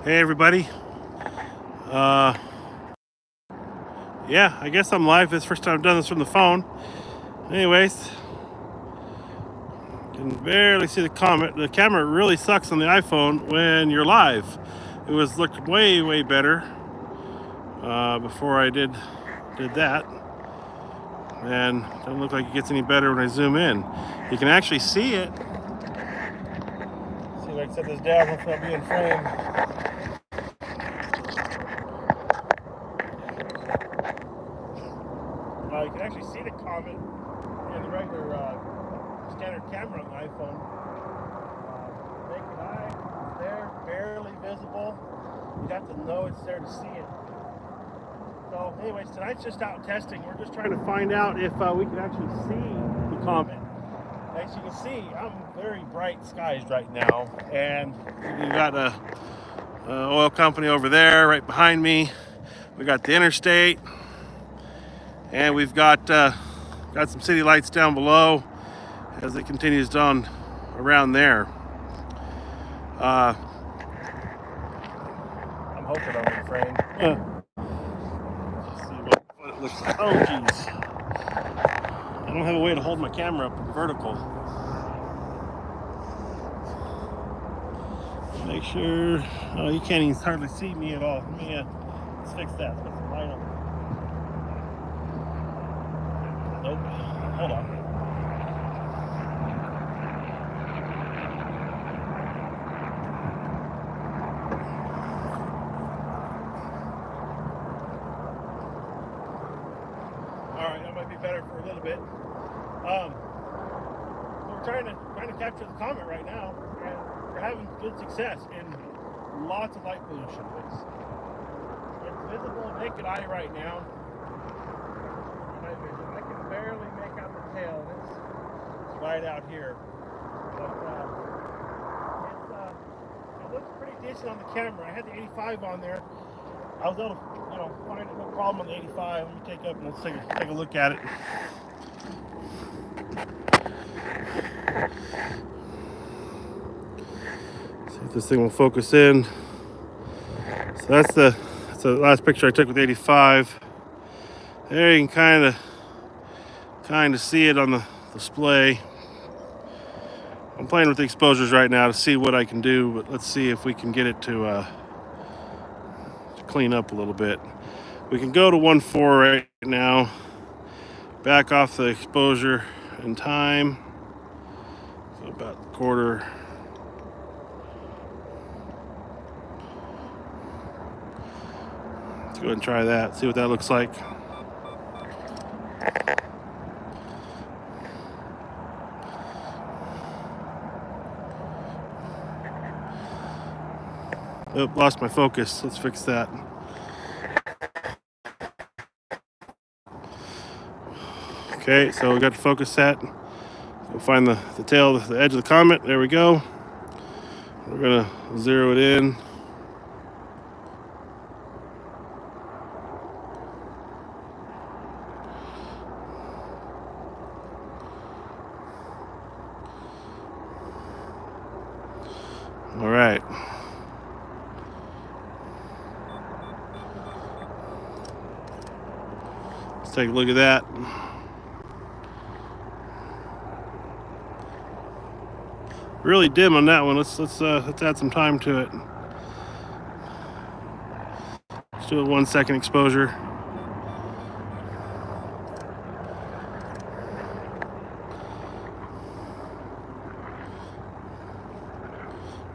Hey everybody. Uh, yeah, I guess I'm live. It's the first time I've done this from the phone. Anyways, can barely see the comet. The camera really sucks on the iPhone when you're live. It looked way better before I did that, and it doesn't look like it gets any better when I zoom in. You can actually see it. Let's see if I can set this down. Hopefully I'll be in frame. You can actually see the comet in the regular standard camera on the iPhone. Naked eye, it's there, barely visible. You have to know it's there to see it. So anyways, tonight's just out testing. We're just trying to find out if we can actually see the comet. As you can see, I'm very bright skies right now, and we got a oil company over there right behind me. We got the interstate, and we've got some city lights down below as it continues down around there. I'm hoping I'm in frame. Let's see what it looks like. Oh, geez. I don't have a way to hold my camera up vertical. Make sure. Oh, you can't even hardly see me at all. Let me let's fix that. Let's put some light on. Nope. Hold on. Alright, that might be better for a little bit. So we're trying to capture the comet right now, and we're having good success in lots of light pollution. It's visible naked eye right now. Night vision. I can barely make out the tail. It's right out here. But it looks pretty decent on the camera. I had the 85 on there. I was able to, find it no problem on the 85. Let me take up and let's take a look at it. See if this thing will focus in. So that's the last picture I took with 85. There you can kind of see it on the display. I'm playing with the exposures right now to see what I can do, but let's see if we can get it to clean up a little bit. We can go to 1.4 right now, back off the exposure and time, so about a quarter. Let's go ahead and try that, see what that looks like. Oh, lost my focus. Let's fix that. Okay, so we got the focus set. We'll find the tail, the edge of the comet. There we go. We're gonna zero it in. All right. Let's take a look at that. Really dim on that one. Let's add some time to it. Let's do a 1 second exposure.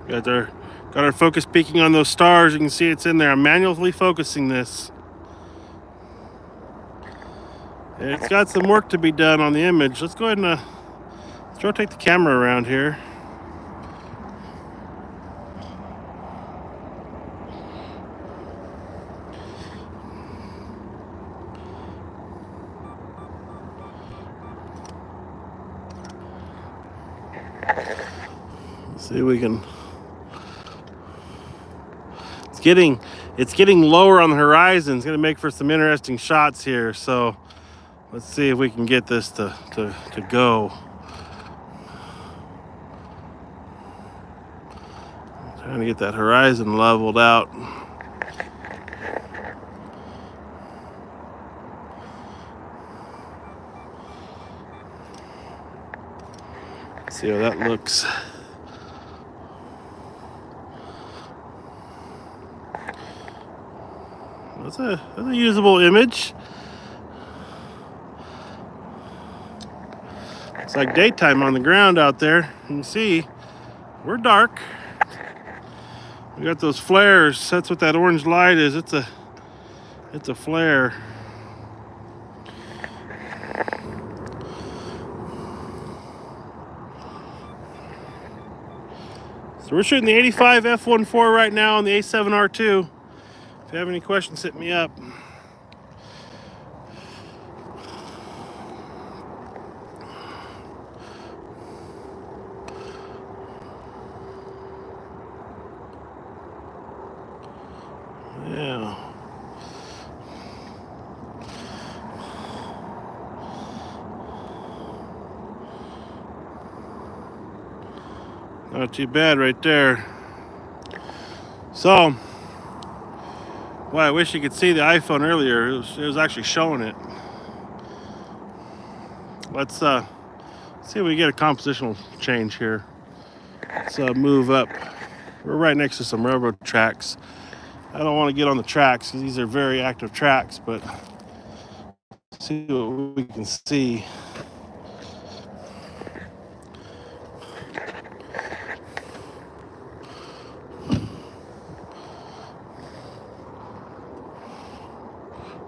Got our focus peaking on those stars. You can see it's in there. I'm manually focusing this. It's got some work to be done on the image. Let's go ahead and let's rotate the camera around here. Let's see if we can. It's getting lower on the horizon. It's going to make for some interesting shots here. So let's see if we can get this to go. Trying to get that horizon leveled out. See how that looks. That's a usable image. It's like daytime on the ground out there. You can see we're dark. We got those flares. That's what that orange light is. It's a flare. So we're shooting the 85 f1.4 right now on the A7R2. If you have any questions, hit me up. Yeah. Not too bad right there. So, well, I wish you could see the iPhone earlier. It was actually showing it. Let's see if we get a compositional change here. Let's move up. We're right next to some railroad tracks. I don't want to get on the tracks because these are very active tracks, but see what we can see.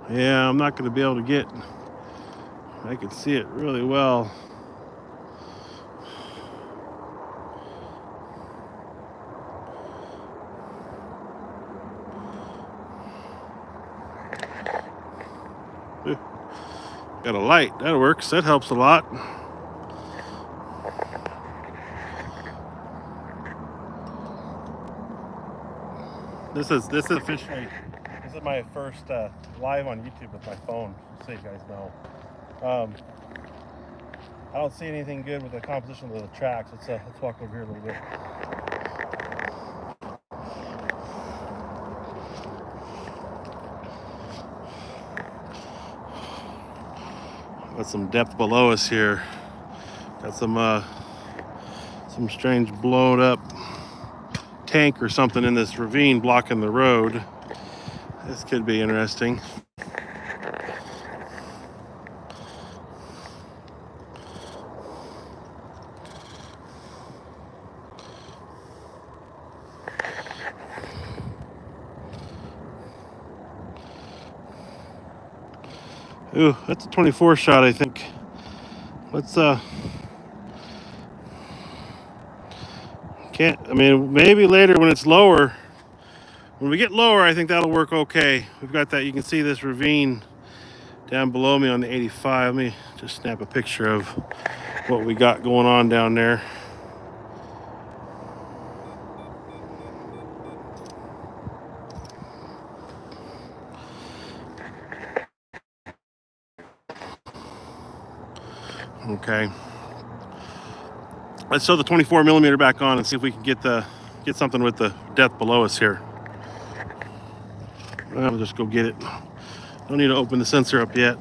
Yeah, I'm not going to be able to get, I can see it really well. Got a light, that works, that helps a lot. This is officially, this is my first live on YouTube with my phone, just so you guys know. I don't see anything good with the composition of the tracks. Let's walk over here a little bit. Got some depth below us here. Got some strange blown up tank or something in this ravine blocking the road. This could be interesting. Ooh, that's a 24 shot, I think. Let's I mean, maybe later when it's lower. When we get lower, I think that'll work okay. We've got that, you can see this ravine down below me on the 85. Let me just snap a picture of what we got going on down there. Okay. Let's throw the 24 millimeter back on and see if we can get something with the depth below us here. I'll just go get it. Don't need to open the sensor up yet.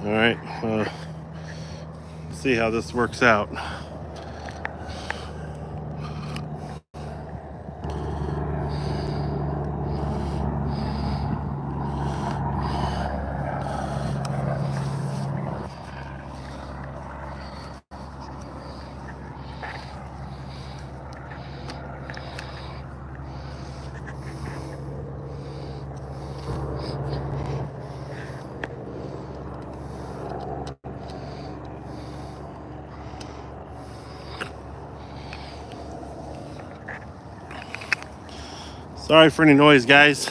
All right, see how this works out. Sorry for any noise, guys.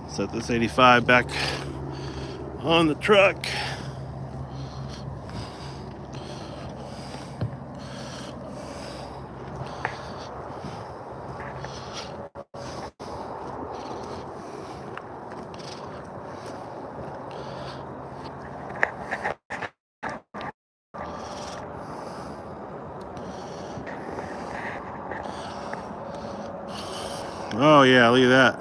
Set this 85 back on the truck. Oh yeah, look at that.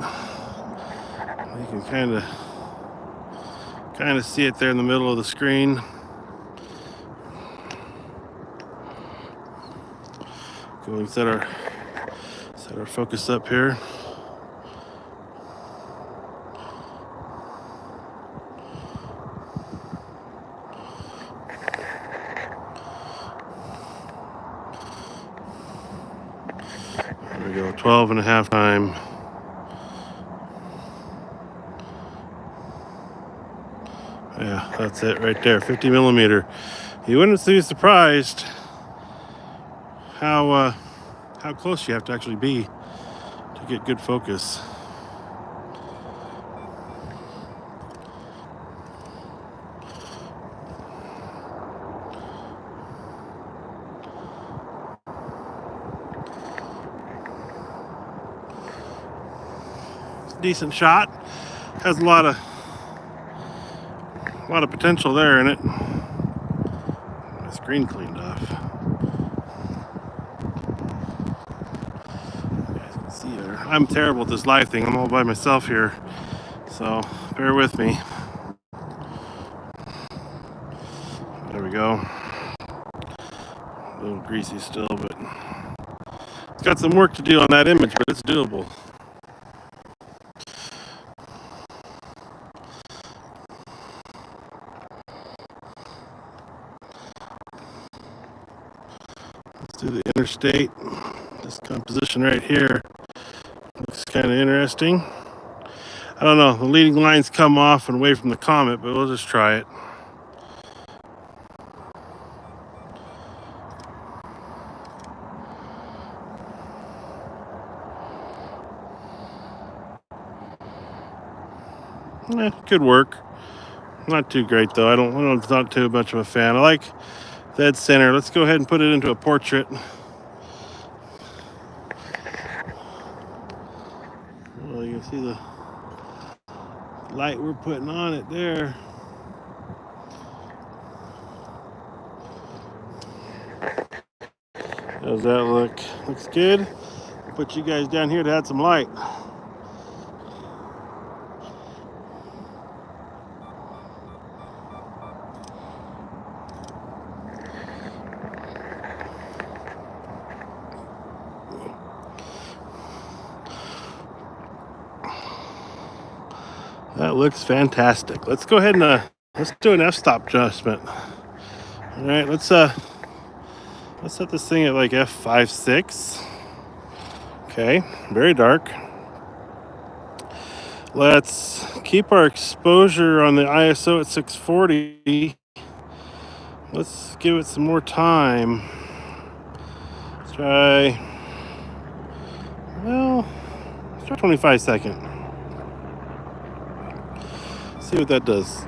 You can kind of see it there in the middle of the screen. Go and set our focus up here. There we go, 12.5 time. Yeah, that's it right there, 50 millimeter. You wouldn't be surprised how close you have to actually be to get good focus. Decent shot. Has a lot of potential there in it. My screen cleaned off. You guys can see there. I'm terrible at this live thing. I'm all by myself here, so bear with me. There we go. A little greasy still, but it's got some work to do on that image, but it's doable. Let's do the interstate. This composition right here looks kind of interesting. I don't know, the leading lines come off and away from the comet, but we'll just try it. Could work. Not too great though. It's not too much of a fan. I like dead center. Let's go ahead and put it into a portrait. Well, you can see the light we're putting on it there. How's that look? Looks good. Put you guys down here to add some light. That looks fantastic. Let's go ahead and let's do an f-stop adjustment. All right, let's set this thing at like f5.6. Okay, very dark. Let's keep our exposure on the ISO at 640. Let's give it some more time. Let's try 25 seconds. See what that does.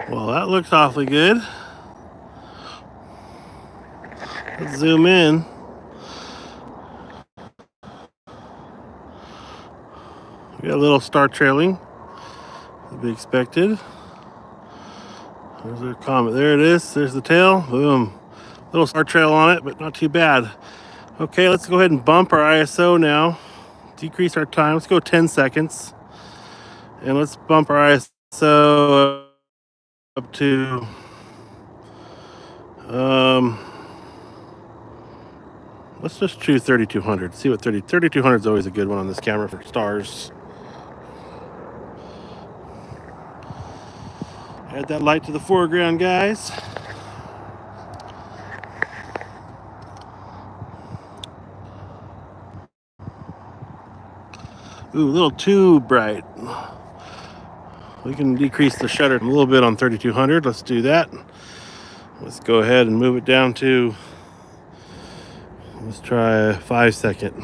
Well, that looks awfully good. Let's zoom in. We got a little star trailing, to be expected. There's our comet. There it is. There's the tail. Boom. Little star trail on it, but not too bad. Okay, let's go ahead and bump our ISO now. Decrease our time. Let's go 10 seconds. And let's bump our ISO up to let's just choose 3200. See what 3200 is always a good one on this camera for stars. Add that light to the foreground, guys. Ooh, a little too bright. We can decrease the shutter a little bit on 3200. Let's do that. Let's go ahead and move it down to, let's try a 5 second.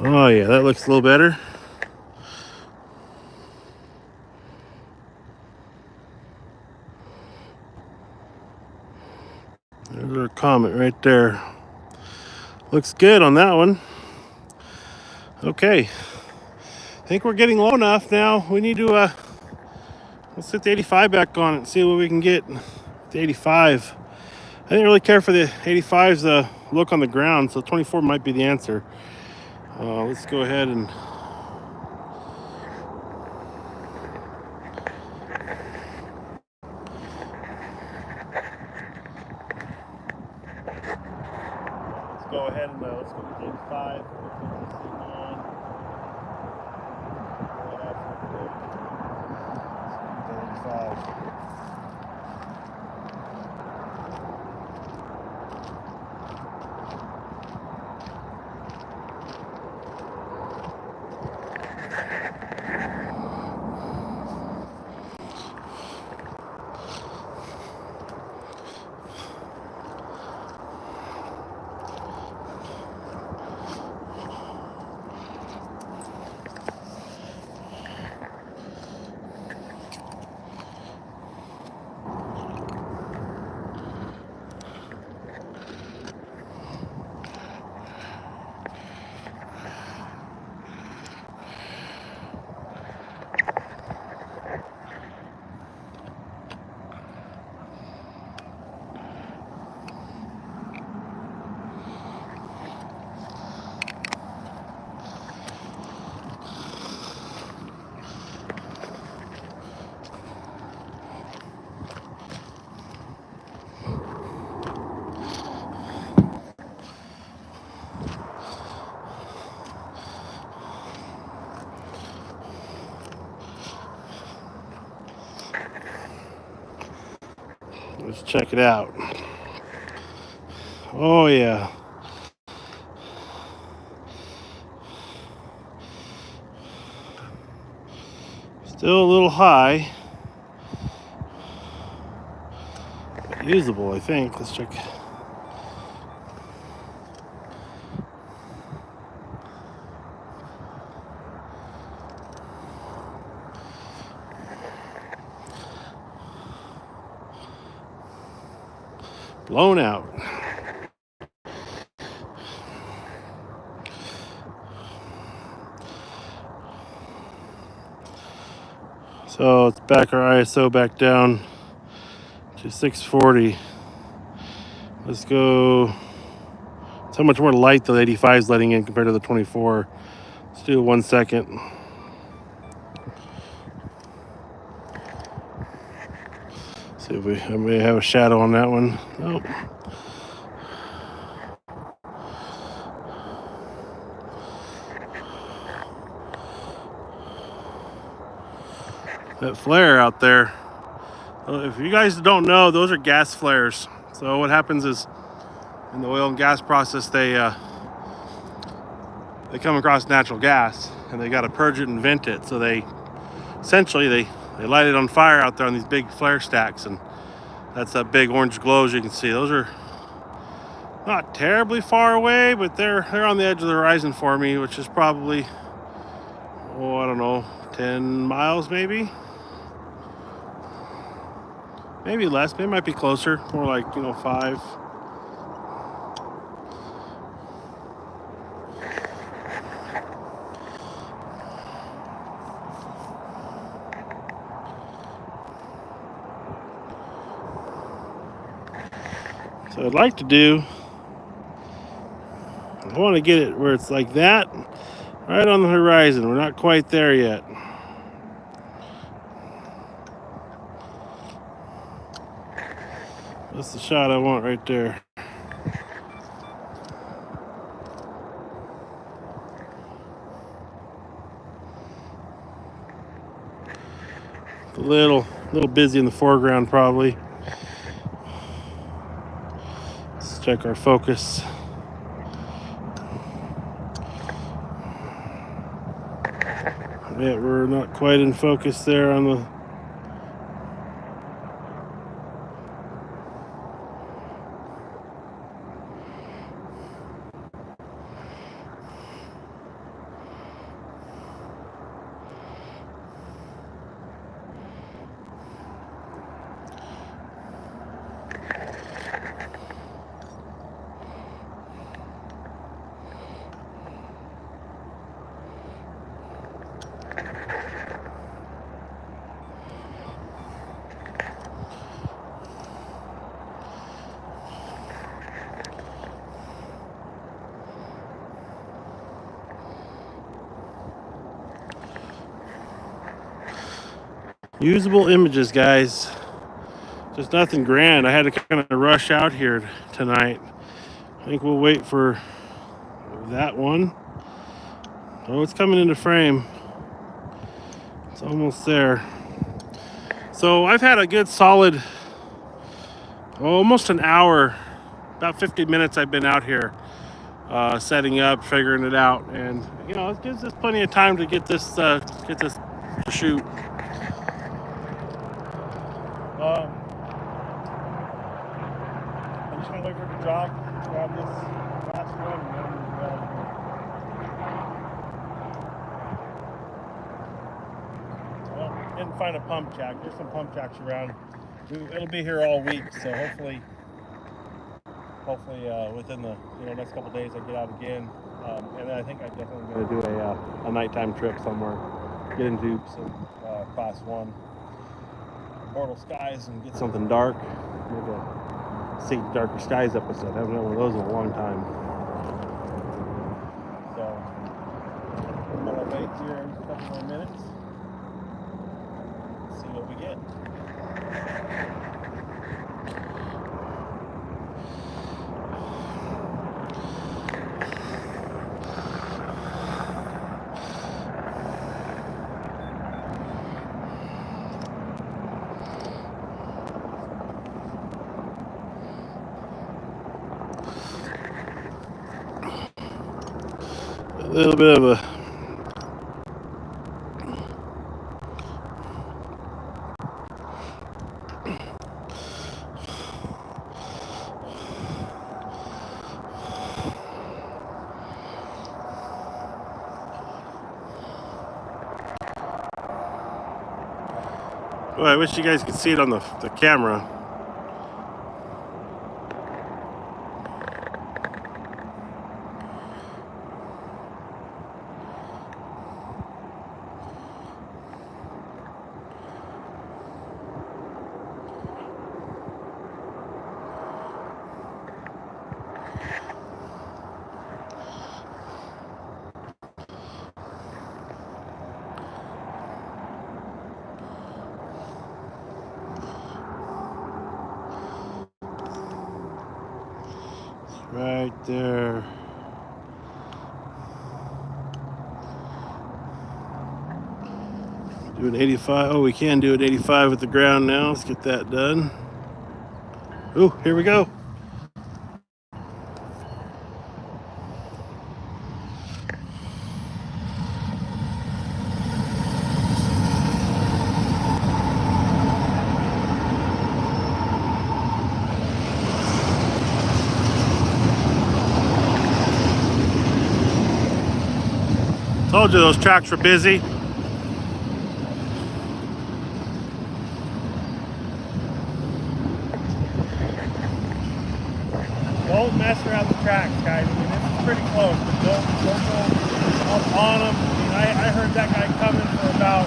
Oh yeah, that looks a little better. There's our comet right there. Looks good on that one. Okay, I think we're getting low enough now. We need to let's set the 85 back on it and see what we can get. The 85. I didn't really care for the 85's look on the ground, so 24 might be the answer. Let's go ahead and let's go with the 85. Let's check it out. Oh yeah. Still a little high. Usable, I think. Let's check. Blown out. So let's back our ISO back down to 640. Let's go. It's how much more light the 85 is letting in compared to the 24. Let's do 1 second. See if I may have a shadow on that one. Nope. That flare out there. If you guys don't know, those are gas flares. So what happens is in the oil and gas process, they come across natural gas and they got to purge it and vent it. So they light it on fire out there on these big flare stacks, and that's that big orange glow, as you can see. Those are not terribly far away, but they're on the edge of the horizon for me, which is probably, I don't know, 10 miles maybe. Maybe less, maybe it might be closer, more like, 5. So I'd like to do, I want to get it where it's like that, right on the horizon. We're not quite there yet. That's the shot I want right there. A little busy in the foreground probably. Let's check our focus. Yeah, we're not quite in focus there on the. Usable images, guys. Just nothing grand. I had to kind of rush out here tonight. I think we'll wait for that one. Oh, it's coming into frame. It's almost there. So I've had a good solid, almost an hour, about 50 minutes I've been out here setting up, figuring it out. And, you know, it gives us plenty of time to get this to shoot. I'm just going to wait for it to drop, grab this last one, and then well, didn't find a pump jack. There's some pump jacks around. It'll be here all week, so hopefully within the next couple days I get out again. And then I think I'm definitely going to do a nighttime trip somewhere, get into some class 1 Immortal Skies and get something dark. Maybe a See Darker Skies episode. I haven't done one of those in a long time. So I'm gonna wait here a couple more minutes. See what we get. A little bit of a well, I wish you guys could see it on the camera. Right there. Do an 85. Oh, we can do an 85 with the ground now. Let's get that done. Oh, here we go. Told you those tracks were busy. Don't mess around the tracks, guys. I mean, this is pretty close, but don't go up on them. I mean, I heard that guy coming for about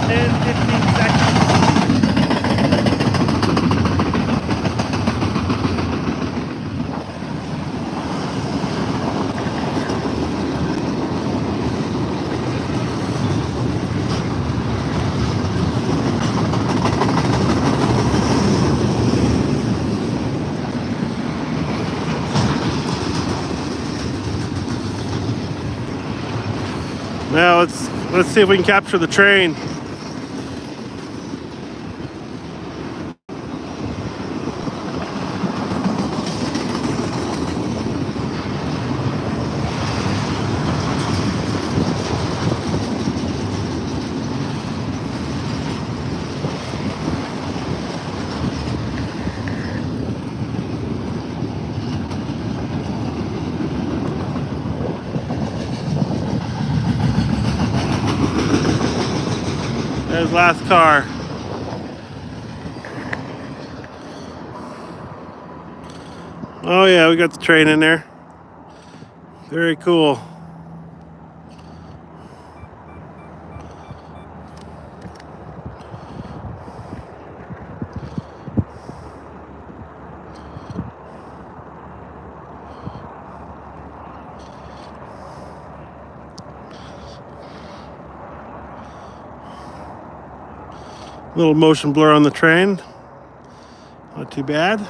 10, 15 seconds. Now let's see if we can capture the train. There's last car. Oh yeah, we got the train in there. Very cool. Little motion blur on the train. Not too bad.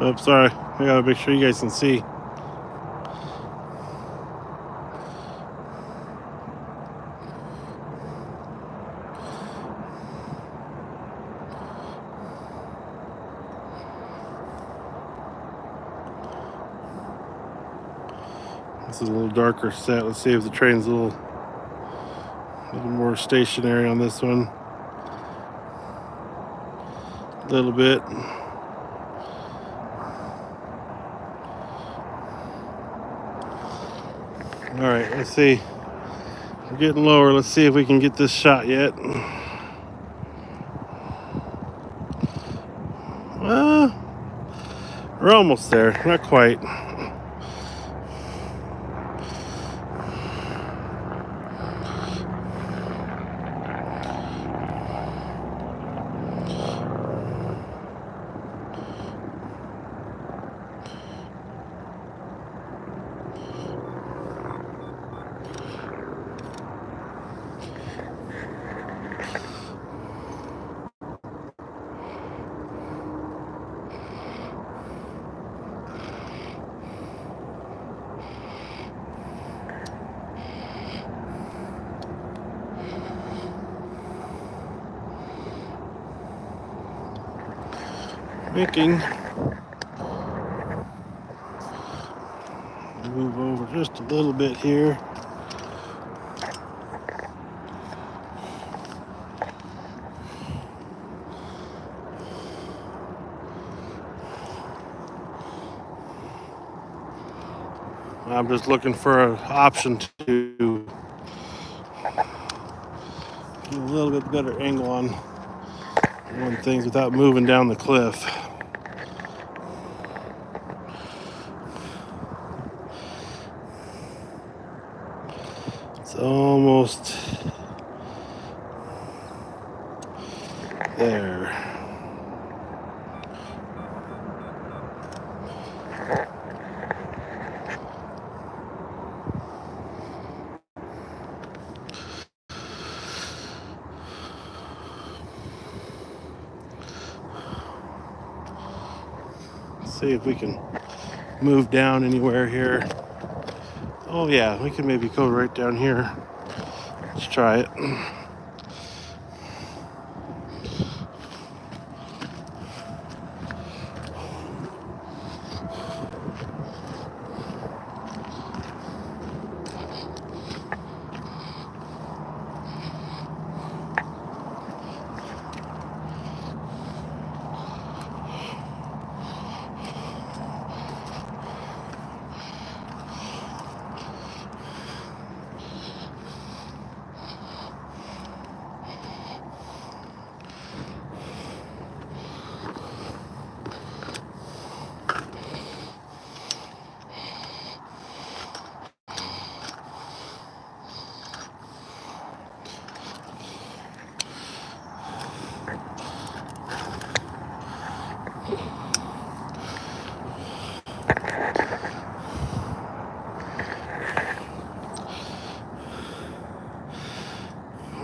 Oh, sorry. I gotta make sure you guys can see. This is a little darker set. Let's see if the train's a little more stationary on this one. A little bit. All right, let's see. We're getting lower. Let's see if we can get this shot yet. We're almost there. Not quite. Thinking. Move over just a little bit here. I'm just looking for an option to get a little bit better angle on things without moving down the cliff. It's almost there. See if we can move down anywhere here. Oh yeah, we can maybe go right down here. Let's try it.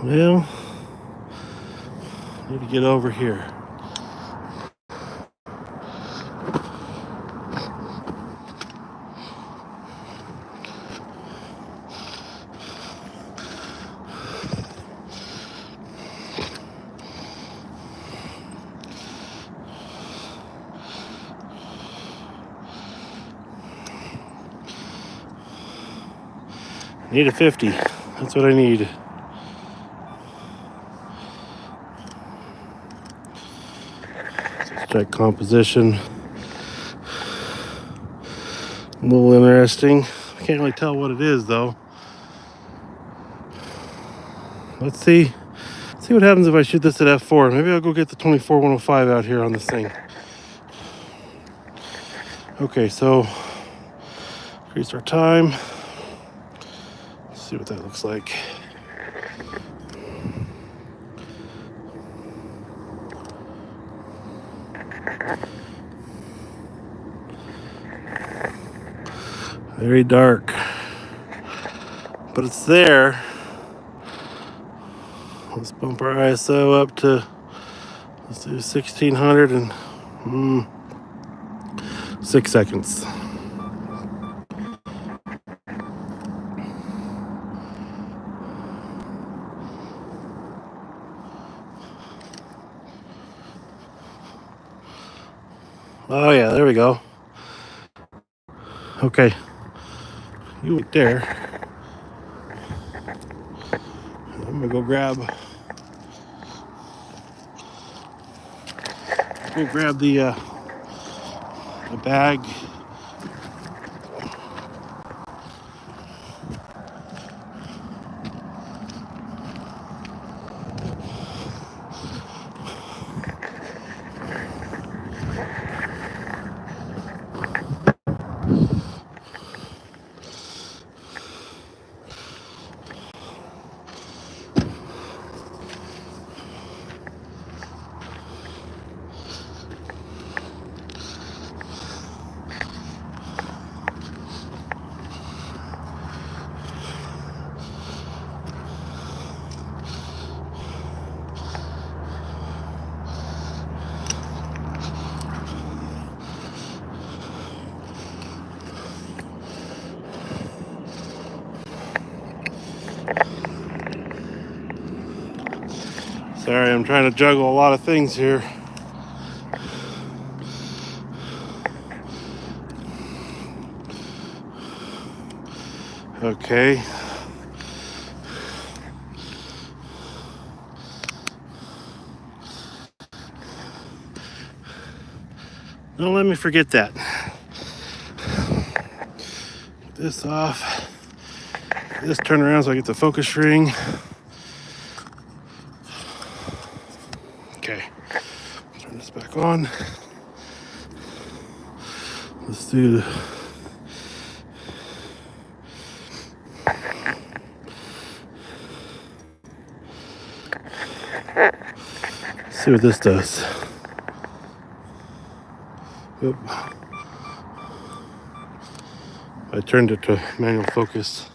Well, need to get over here. Need a 50. That's what I need. Let's check composition. A little interesting. I can't really tell what it is though. Let's see what happens if I shoot this at f4. Maybe I'll go get the 24-105 out here on this thing. Okay, so increase our time. Let's see what that looks like. Very dark. but it's there. Let's bump our ISO up to, let's do 1600 and 6 seconds. Oh yeah, there we go. Okay, you wait there. I'm gonna go grab the bag. Sorry, I'm trying to juggle a lot of things here. Okay. Don't let me forget that. Get this off. Get this turn around so I get the focus ring. Okay. Turn this back on. Let's do see what this does. Oop. I turned it to manual focus.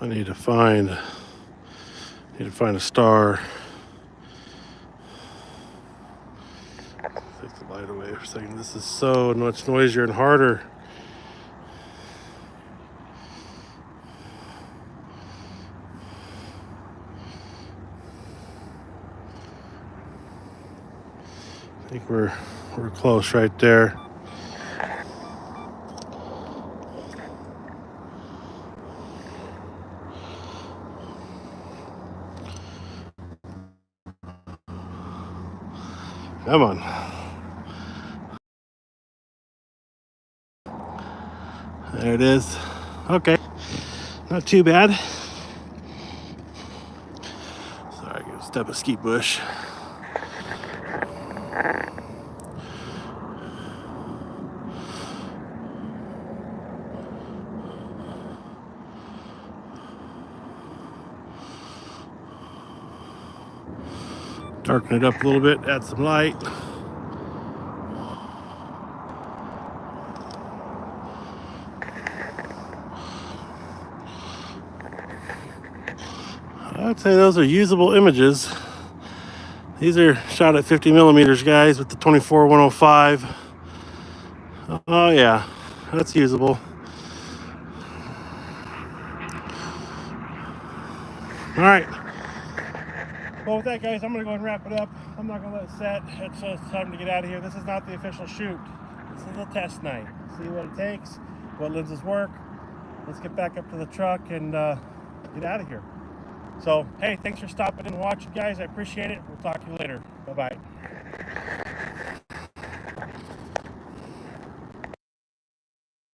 I need to find a star. Take the light away for a second. This is so much noisier and harder. I think we're close right there. Come on. There it is. Okay. Not too bad. Sorry, I gotta step a skeet bush. Darken it up a little bit, add some light. I'd say those are usable images. These are shot at 50 millimeters, guys, with the 24-105. Oh yeah, that's usable. All right. Well, with that, guys, I'm going to go ahead and wrap it up. I'm not going to let it set. It's time to get out of here. This is not the official shoot. This is a test night. See what it takes, what lenses work. Let's get back up to the truck and get out of here. So, hey, thanks for stopping in and watching, guys. I appreciate it. We'll talk to you later. Bye-bye.